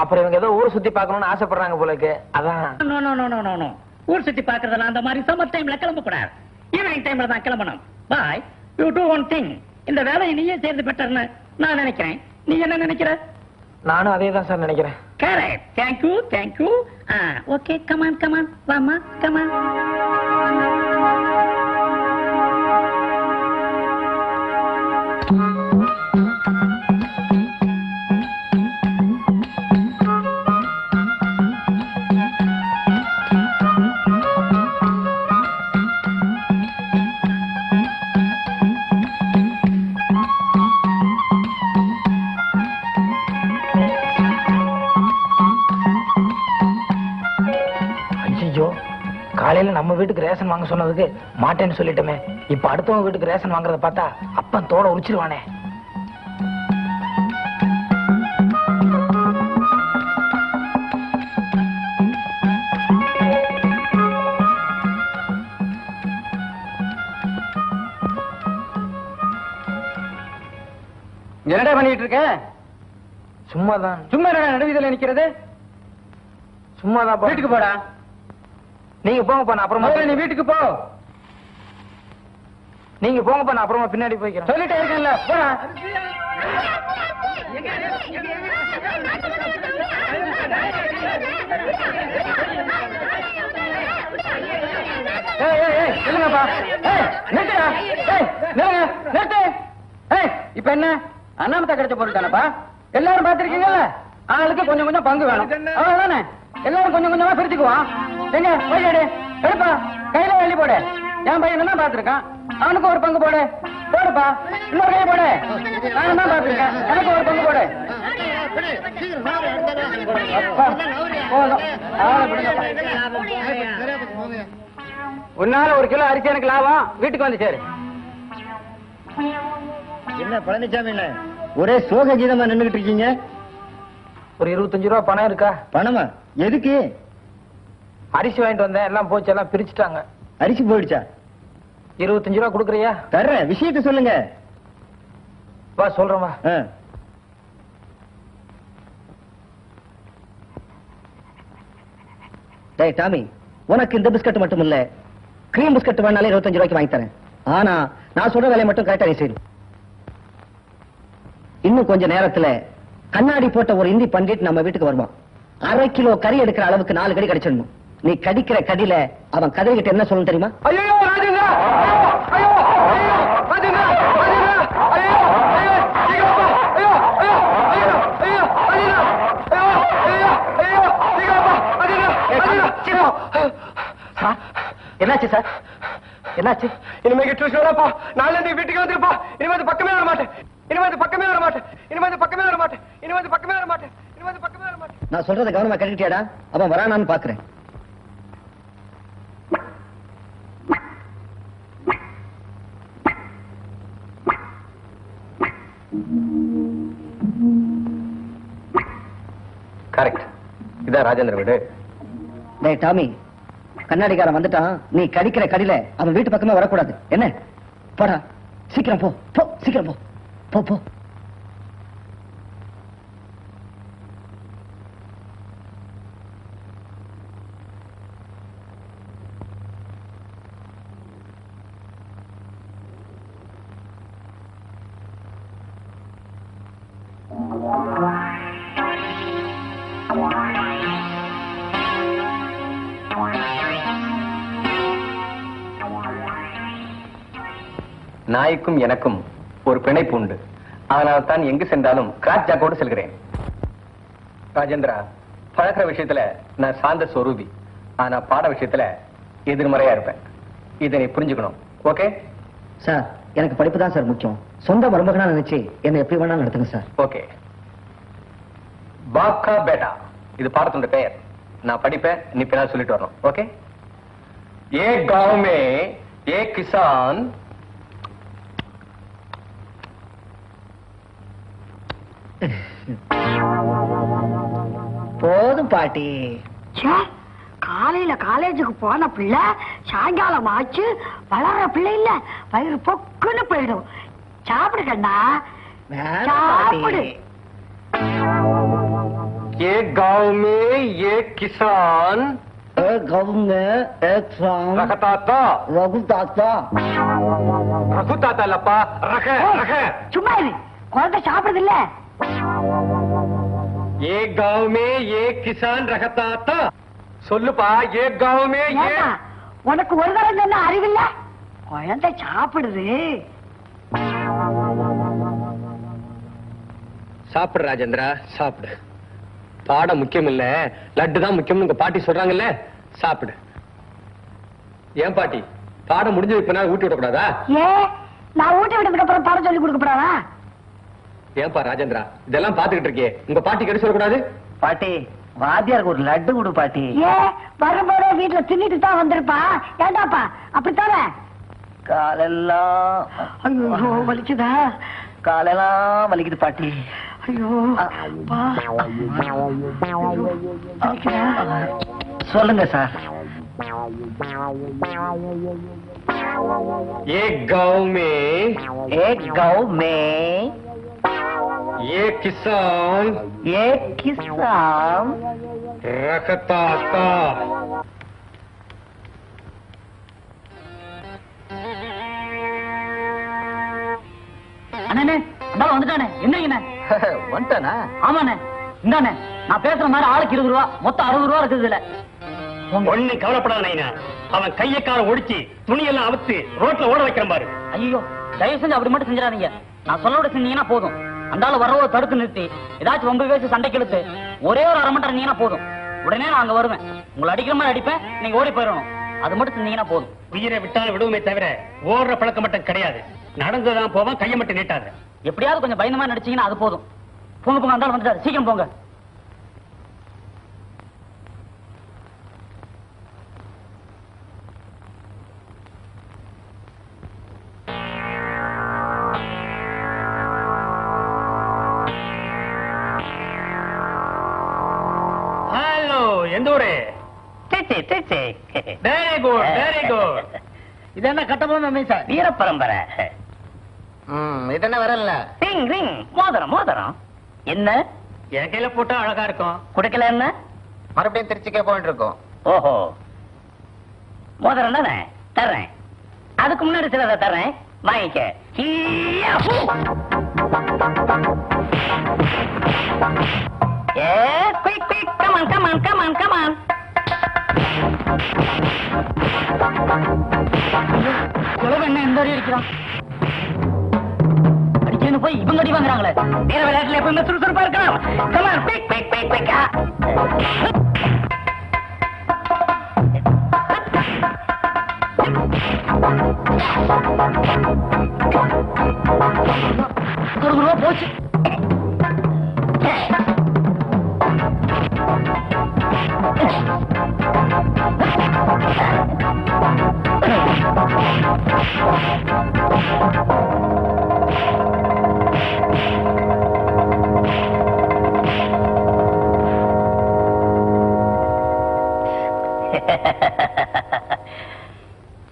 அப்புறம் இவங்க ஏதோ ஊர் சுத்தி பார்க்கணும்னு ஆசைப்படுறாங்க போலக்கு. அதான் ஊர் சுத்தி பாக்குறதுல அந்த மாதிரி சம்மர் டைம்ல கிளம்ப கூடாது. ஈவினிங் டைம்ல தான் கிளம்பணும். பாய், யூ டூ ஒன் திங். இந்த வேலையை நீயே சேர்ந்து பெட்டர்னு நான் நினைக்கிறேன். நீ என்ன நினைக்கிற? நானும் அதே தான் சார் நினைக்கிறேன். Correct. Thank you thank you. Okay, come on come on, வாமா கமான். காலையில நம்ம வீட்டுக்கு ரேஷன் வாங்க சொன்னதுக்கு மாட்டேன்னு சொல்லிட்டோமே. இப்ப அடுத்தவங்க வீட்டுக்கு ரேஷன் வாங்குறத பார்த்தா அப்பன் தோட உரிச்சிருவானே. என்னடா பண்ணிட்டு இருக்க? சும்மாதான். சும்மா நடுவீதில நிக்கிறது? சும்மாதான். வீட்டுக்கு போடா. நீங்க போங்கப்பா, நான் அப்புறமா. நீ வீட்டுக்கு போ. நீங்க போங்கப்பா, நான் அப்புறமா பின்னாடி போய்க்கிறேன். சொல்லிட்டே இருக்கேன்ல, போடா. நில்லுங்கப்பா. நிறுத்துடா. நிறுத்து. இப்ப என்ன அண்ணாமத்தா கிடைச்ச பொருள் தானப்பா? எல்லாரும் பாத்திருக்கீங்கல்ல, ஆளுக்கு கொஞ்சம் கொஞ்சம் பங்கு வேணும். அவ்வளவுதானே? எல்லாரும் கொஞ்சம் கொஞ்சமா பிரிச்சுக்குவான். எங்க போயிடு, எடுப்பா, கையில வெள்ளி போடு. என் பையன் தான் பாத்துருக்கான், அவனுக்கு ஒரு பங்கு போடு. போடுப்பா, இன்னொரு கையை போடு. நானும் தான் பாத்துருக்கேன், எனக்கு ஒரு பங்கு போடு. உன்னால ஒரு கிலோ அரிசி எனக்கு லாபம். வீட்டுக்கு வந்து சேரு. என்ன பழனிசாமி, என்ன ஒரே சோக கீதமா நின்றுகிட்டு இருக்கீங்க? ஒரு 25 ரூபா பணம் இருக்கா? பணமா? எதுக்கு? அரிசி வாங்கிட்டு வந்தேன், எல்லாம் போச்சு, எல்லாம் பிரிச்சுட்டாங்க. அரிசி போயிடுச்சா? 25 ரூபா கொடுக்குறியா? தர்றேன், விஷயத்த சொல்லுங்க. வா சொல்றேன், வா. டேய் டாமி, உனக்கு இந்த பிஸ்கட் மட்டும் இல்ல, கிரீம் பிஸ்கட் வேணாலே 25 ரூபாய்க்கு வாங்கி தரேன். ஆனா நான் சொல்ற வேலையை மட்டும் கரெக்டா நீ செய்யணும். இன்னும் கொஞ்ச நேரத்துல கண்ணாடி போட்ட ஒரு இந்தி பண்டிட் நம்ம வீட்டுக்கு வருவான். 1/2 கிலோ கறி எடுக்கிற அளவுக்கு 4 கடி கிடைச்சிடணும். நீ கடிக்கிற கடியில அவன் கதைகிட்ட என்ன சொல்லணும் தெரியுமா? ஐயோ ராஜேந்திரா, ஐயோ ஐயோ ராஜேந்திரா, ராஜேந்திரா, ஐயோ ஐயோ சீக்கிரமா, ஐயோ ஐயோ ஐயோ ஐயோ ராஜேந்திரா, ஐயோ ஐயோ ஐயோ சீக்கிரமா, ராஜேந்திரா, ராஜேந்திரா. என்னாச்சு சார்? என்னாச்சு? இனிமே டியூஷன் வரப்பா. நாளை நீ வீட்டுக்கு வந்துருப்பா. இனிமே அது பக்கமே வர மாட்டேன். இனிமே அது பக்கமே வர மாட்டேன். இனிமே அது பக்கமே வர மாட்டேன். இனிமே அது பக்கமே வர மாட்டேன். இனிமே அது பக்கமே வர மாட்டேன். நான் சொல்றத கவனமா கேட்டுட்டியாடா? அவன் வரானான்னு பாக்குறேன். கரெக்ட். இதான் ராஜேந்திர வீடு. டேய் டாமி, கண்ணாடிக்காரன் வந்துட்டான். நீ கடிக்கிற கடியில அவன் வீட்டு பக்கமே வரக்கூடாது. என்ன? போடா, சீக்கிரம் போ. போ சீக்கிரம் போ. போ போ. நாய்க்கும் எனக்கும் ஒரு பிணைப்பு உண்டு. ஆனால் தான் எங்கு சென்றாலும் கிராக் ஜாக்கோடு செல்கிறேன். ராஜேந்திரா, பழக்கிற விஷயத்துல நான் சாந்த சொரூபி. ஆனா பாட விஷயத்துல எதிர்மறையா இருப்பேன். இதை நீ புரிஞ்சுக்கணும். Okay sir? எனக்கு படிப்பு தான் சார் முக்கியம். சொந்த மருமகனா நினைச்சு என்ன எப்படி வேணாலும் நடத்துங்க சார். ஓகே. பாக்கா பேட்டா, இது பாடத்தோட பெயர். நான் படிப்பேன், நீ பின்னால் சொல்லிட்டு வரணும். ஓகே? ஏ गांव में एक किसान போதும் பாட்டி. காலையில காலேஜுக்கு போன பிள்ளை சாயங்காலம் ஆச்சு வளர்ற பிள்ளை இல்ல, வயிறு பொக்குன்னு போயிடும். சாப்பிடு கண்ணா, சாப்பிடு. एक गांव में एक किसान गाँव में एक शाम रखता था रघु ताता रखता था लपा रखे रखे சும்மா இரு குழந்தை சாப்பிடுறது இல்ல एक गांव में एक किसान रखता था சொல்லுப்பா एक गांव में ஏண்டா, एक உனக்கு ஒரு தரம் என்ன அறிவில்ல குழந்தை சாப்பிடுது சாப்பிடு ராஜேந்திரா சாப்பிடு பாடம் முக்கியம் இல்ல லட்டு தான் முக்கியம்னு உங்க பாட்டி சொல்றாங்கல்ல சாப்பிடு ஏன் பாட்டி பாடம் முடிஞ்சது இப்ப நான் ஊட்டி விடக்கூடாதா ஏ நான் ஊட்டி விட்டதுக்கு அப்புறம் பாடம் சொல்லி கொடுக்க போறானா ஏன்பா ராஜேந்திரா இதெல்லாம் பாத்துக்கிட்டு இருக்கே உங்க பாட்டி கெடு சொல்லக்கூடாது பாட்டி வாத்தியாருக்கு ஒரு லட்டு கொடு பாட்டி ஏ வரும்போதே வீட்டுல தின்னுட்டு தான் வந்திருப்பா ஏண்டாப்பா அப்படித்தானே காலெல்லாம் ஐயோ வலிக்குதா காலெல்லாம் வலிக்குது பாட்டி ஐயோ அப்பா. வலிக்குதா? சொல்லுங்க சார் एक गांव में एक गाँव में एक किसान एक किसान रखता था அண்ணே அந்தால வந்துட்டானே என்னங்கண்ணே வந்துட்டானா ஆமாண்ணே இந்தாண்ணே நான் பேசுற மாதிரி ஆளுக்கு 20 ரூபா மொத்தம் 60 ரூபா இருக்குது இதுல ஒண்ணு கவலைப்படாத அவன் கைய கால ஒடிச்சு துணியெல்லாம் அவுத்து ரோட்ல ஓட வைக்கிறேன் பாரு. ஐயோ தயவு செஞ்சு அப்படி மட்டும் செஞ்சிடாதீங்க நான் சொல்லோட செஞ்சீங்கன்னா போதும் அந்தால வரவோ தடுத்து நிறுத்தி ஏதாச்சும் ரொம்ப பேசி சண்டைக்கு இழுத்து ஒரே ஒரு 1/2 மணி நேரம் இருந்தீங்கன்னா போதும் உடனே நான் அங்க வருவேன் உங்களை அடிக்கிற மாதிரி அடிப்பேன் நீங்க ஓடி போயிடணும் அது மட்டும் செஞ்சீங்கன்னா போதும் உயிரை விட்டாலும் விடுவோமே தவிர ஓடுற பழக்கம் மட்டும் கிடையாது. நடந்துதான் போவான் கையை மட்டும் நீட்டாது. எப்படியாவது கொஞ்சம் பயந்த மாதிரி நடிச்சீங்கன்னா அது போதும் போங்க போங்க அந்தாலும் வந்துட்டாரு சீக்கிரம் போங்க ஹலோ எந்த ஊரு? Very good very good. இது என்ன கட்டபொம்மை மீசா வீர பரம்பரை. இது என்ன வரல ரிங் ரிங் மோதிரம் மோதிரம் என்ன என் கையில போட்டா அழகா இருக்கும். குடுக்கல என்ன மறுபடியும் திருச்சிக்கே போயிட்டு இருக்கோம் ஓஹோ மோதிரம் தானே தர்றேன் அதுக்கு முன்னாடி சிலதை தர்றேன் வாங்கிக்க ஹீயாஹூ. Yes, quick, quick, come on, come on, come on, come on. குலவ என்ன எந்த வரையும் இருக்கிறான் அடிக்கணும் போய் இவங்க அடி வாங்குறாங்களே வீர விளையாட்டுல எப்பவுமே சுறுசுறுப்பா இருக்கலாம் come on, quick, quick, quick, quick. ஒரு ரூபா போச்சு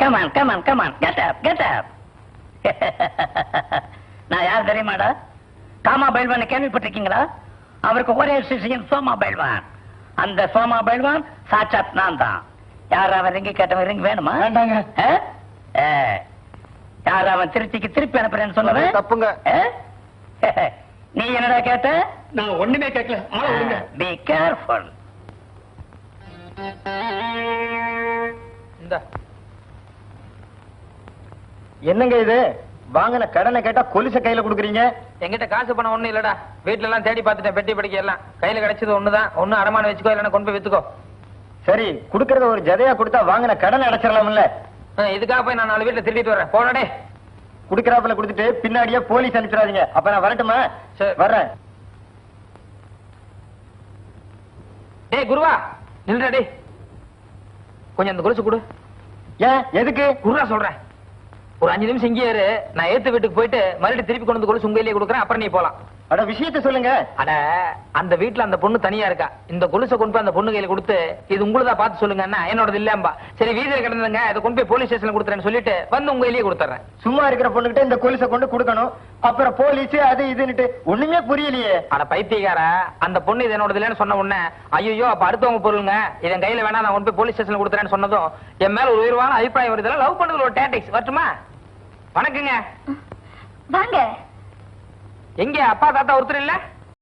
Come on, come on, come on. Get up, get up. நான் யார் தெரியுமாடா காமா பைல்வான் கேள்விப்பட்டிருக்கீங்களா அவருக்கு ஒரே சிஷியன் சோமா பைல்வான் அந்த சோமா பைல்வான் சாட்சாத் நான் தான் யார் அவன் ரிங்கி கேட்டவன் ரிங் வேணுமா வேண்டாங்க. யார் அவன் திருச்சிக்கு திருப்பி அனுப்புறேன்னு சொன்னவன் தப்புங்க. நீ என்னடா கேட்ட நான் ஒண்ணுமே கேட்கல. ஆள விடுங்க. பி கேர்ஃபுல் இந்த என்னங்க இது வாங்கின கடனை கேட்டா கொலுச கையில குடுக்குறீங்க. எங்கிட்ட காசு பணம் ஒண்ணும் இல்லடா வீட்டுல எல்லாம் தேடி பார்த்துட்டேன் பெட்டி படிக்க எல்லாம் கையில கிடைச்சது ஒண்ணுதான் ஒண்ணு அடமான வச்சுக்கோ இல்லைன்னா கொண்டு போய் வித்துக்கோ சரி குடுக்கறத ஒரு ஜதையா கொடுத்தா வாங்கின கடனை அடைச்சிடலாம்ல. இதுக்காக போய் நான் 4 வீட்டுல திருடிட்டு வரேன் போனடே குடுக்கறாப்புல கொடுத்துட்டு பின்னாடியே போலீஸ் அனுப்பிடாதீங்க. அப்ப நான் வரட்டுமா? சரி. வர்றேன். டேய் குருவா நில்றா டேய் கொஞ்சம் அந்த கொலுசு கொடு ஏன் எதுக்கு? குருவா சொல்றேன் ஒரு 5 நிமிஷம் இங்கே இரு நான் ஏத்து வீட்டுக்கு போயிட்டு மறுபடியும் திருப்பி கொண்டு வந்து கொலுசு உங்க கையிலேயே கொடுக்குறேன் அப்புறம் நீ போலாம் அட விஷயத்தை சொல்லுங்க. அட அந்த வீட்டுல அந்த பொண்ணு தனியா இருக்கா. இந்த கொலுசை கொண்டு போய் அந்த பொண்ணு கையில கொடுத்து இது உங்களுதா பார்த்து சொல்லுங்க. என்னோடது இல்லம்பா. சரி வீதியில கிடந்துங்க இதை கொண்டு போய் போலீஸ் ஸ்டேஷன்ல கொடுத்துறேன்னு சொல்லிட்டு வந்து உங்க கையிலேயே கொடுத்துறேன். சும்மா இருக்கிற பொண்ணுகிட்ட இந்த கொலுசை கொண்டு கொடுக்கணும், அப்புறம் போலீஸ் அது இதுன்னுட்டு ஒண்ணுமே புரியலையே. ஆனா பைத்தியக்கார, அந்த பொண்ணு இது என்னோடது இல்லைன்னு சொன்ன உடனே ஐயோ அப்ப அடுத்தவங்க பொருளுங்க இதன் கையில வேணா நான் கொண்டு போய் போலீஸ் ஸ்டேஷன்ல கொடுத்துறேன்னு சொன்னதும் என் மேல ஒரு உயர்வான அபிப்பிராயம் வருது. லவ் பண்றது ஒரு டாக்டிக்ஸ். வரட்டுமா? வணக்கங்க. வாங்க. எங்க அப்பா தாத்தா ஒருத்தர் இல்ல?